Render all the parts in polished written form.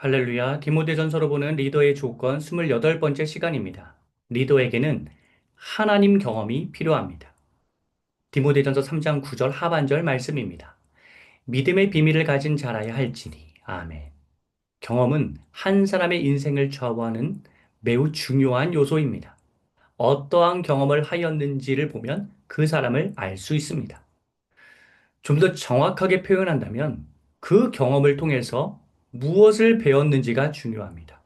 할렐루야, 디모데전서로 보는 리더의 조건 28번째 시간입니다. 리더에게는 하나님 경험이 필요합니다. 디모데전서 3장 9절 하반절 말씀입니다. 믿음의 비밀을 가진 자라야 할지니. 아멘. 경험은 한 사람의 인생을 좌우하는 매우 중요한 요소입니다. 어떠한 경험을 하였는지를 보면 그 사람을 알 수 있습니다. 좀 더 정확하게 표현한다면 그 경험을 통해서 무엇을 배웠는지가 중요합니다.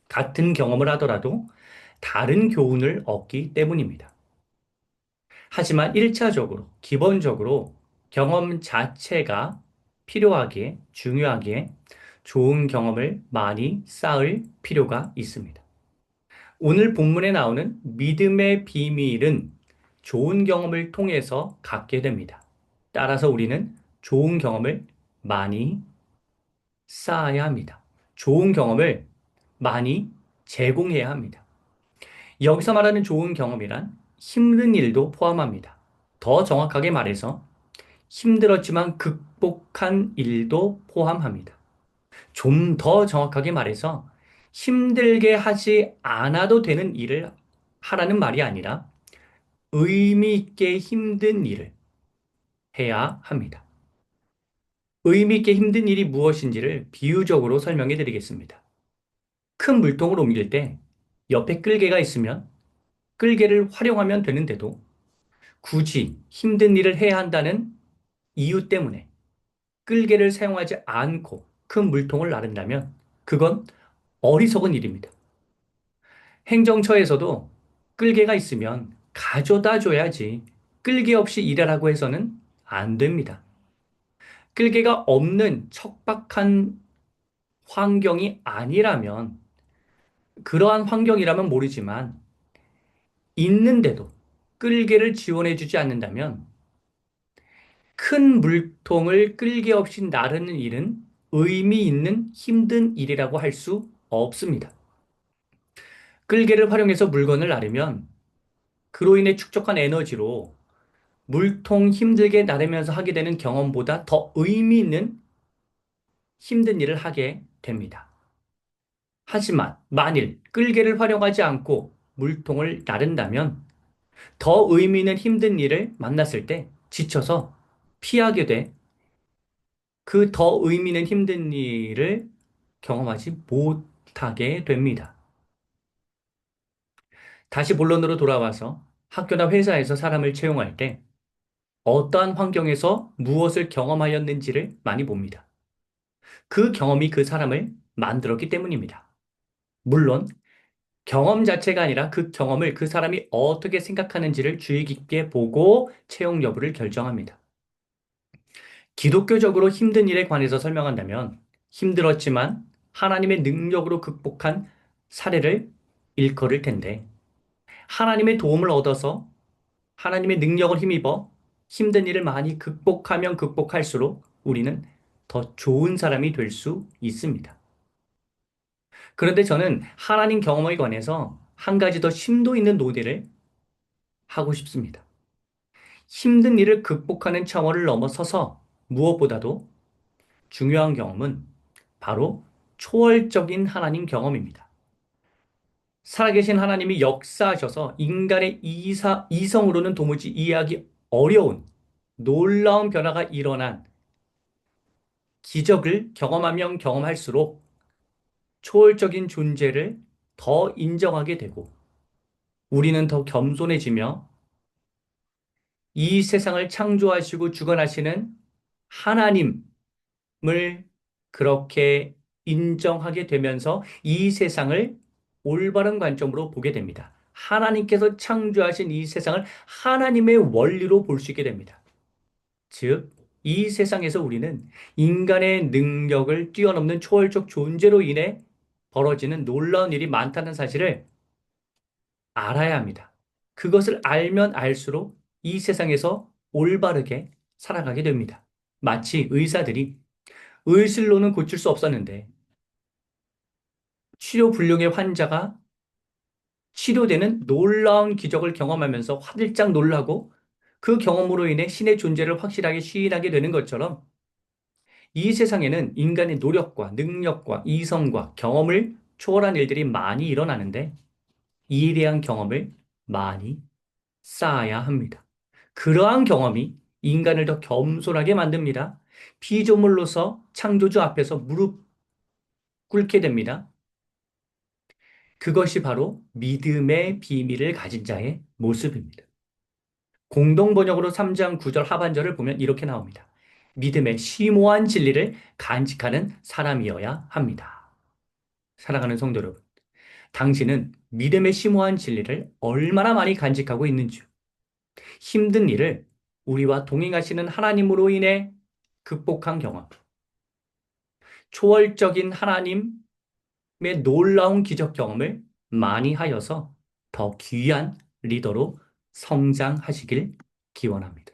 같은 경험을 하더라도 다른 교훈을 얻기 때문입니다. 하지만 1차적으로, 기본적으로 경험 자체가 필요하기에, 중요하기에 좋은 경험을 많이 쌓을 필요가 있습니다. 오늘 본문에 나오는 믿음의 비밀은 좋은 경험을 통해서 갖게 됩니다. 따라서 우리는 좋은 경험을 많이 쌓아야 합니다. 좋은 경험을 많이 제공해야 합니다. 여기서 말하는 좋은 경험이란 힘든 일도 포함합니다. 더 정확하게 말해서 힘들었지만 극복한 일도 포함합니다. 좀 더 정확하게 말해서 힘들게 하지 않아도 되는 일을 하라는 말이 아니라 의미 있게 힘든 일을 해야 합니다. 의미 있게 힘든 일이 무엇인지를 비유적으로 설명해 드리겠습니다. 큰 물통을 옮길 때 옆에 끌개가 있으면 끌개를 활용하면 되는데도 굳이 힘든 일을 해야 한다는 이유 때문에 끌개를 사용하지 않고 큰 물통을 나른다면 그건 어리석은 일입니다. 행정처에서도 끌개가 있으면 가져다 줘야지 끌개 없이 일하라고 해서는 안 됩니다. 끌개가 없는 척박한 환경이 아니라면 그러한 환경이라면 모르지만 있는데도 끌개를 지원해 주지 않는다면 큰 물통을 끌개 없이 나르는 일은 의미 있는 힘든 일이라고 할 수 없습니다. 끌개를 활용해서 물건을 나르면 그로 인해 축적한 에너지로 물통 힘들게 나르면서 하게 되는 경험보다 더 의미 있는 힘든 일을 하게 됩니다. 하지만 만일 끌개를 활용하지 않고 물통을 나른다면 더 의미 있는 힘든 일을 만났을 때 지쳐서 피하게 돼 그 더 의미 있는 힘든 일을 경험하지 못하게 됩니다. 다시 본론으로 돌아와서 학교나 회사에서 사람을 채용할 때 어떠한 환경에서 무엇을 경험하였는지를 많이 봅니다. 그 경험이 그 사람을 만들었기 때문입니다. 물론 경험 자체가 아니라 그 경험을 그 사람이 어떻게 생각하는지를 주의 깊게 보고 채용 여부를 결정합니다. 기독교적으로 힘든 일에 관해서 설명한다면 힘들었지만 하나님의 능력으로 극복한 사례를 일컬을 텐데 하나님의 도움을 얻어서 하나님의 능력을 힘입어 힘든 일을 많이 극복하면 극복할수록 우리는 더 좋은 사람이 될 수 있습니다. 그런데 저는 하나님 경험에 관해서 한 가지 더 심도 있는 논의를 하고 싶습니다. 힘든 일을 극복하는 차원을 넘어서서 무엇보다도 중요한 경험은 바로 초월적인 하나님 경험입니다. 살아계신 하나님이 역사하셔서 인간의 이성으로는 도무지 이해하기 어려운 놀라운 변화가 일어난 기적을 경험하면 경험할수록 초월적인 존재를 더 인정하게 되고 우리는 더 겸손해지며 이 세상을 창조하시고 주관하시는 하나님을 그렇게 인정하게 되면서 이 세상을 올바른 관점으로 보게 됩니다. 하나님께서 창조하신 이 세상을 하나님의 원리로 볼 수 있게 됩니다. 즉, 이 세상에서 우리는 인간의 능력을 뛰어넘는 초월적 존재로 인해 벌어지는 놀라운 일이 많다는 사실을 알아야 합니다. 그것을 알면 알수록 이 세상에서 올바르게 살아가게 됩니다. 마치 의사들이 의술로는 고칠 수 없었는데 치료 불능의 환자가 치료되는 놀라운 기적을 경험하면서 화들짝 놀라고 그 경험으로 인해 신의 존재를 확실하게 시인하게 되는 것처럼 이 세상에는 인간의 노력과 능력과 이성과 경험을 초월한 일들이 많이 일어나는데 이에 대한 경험을 많이 쌓아야 합니다. 그러한 경험이 인간을 더 겸손하게 만듭니다. 피조물로서 창조주 앞에서 무릎 꿇게 됩니다. 그것이 바로 믿음의 비밀을 가진 자의 모습입니다. 공동 번역으로 3장 9절 하반절을 보면 이렇게 나옵니다. 믿음의 심오한 진리를 간직하는 사람이어야 합니다. 사랑하는 성도 여러분, 당신은 믿음의 심오한 진리를 얼마나 많이 간직하고 있는지, 힘든 일을 우리와 동행하시는 하나님으로 인해 극복한 경험, 초월적인 하나님의 놀라운 기적 경험을 많이 하여서 더 귀한 리더로 성장하시길 기원합니다.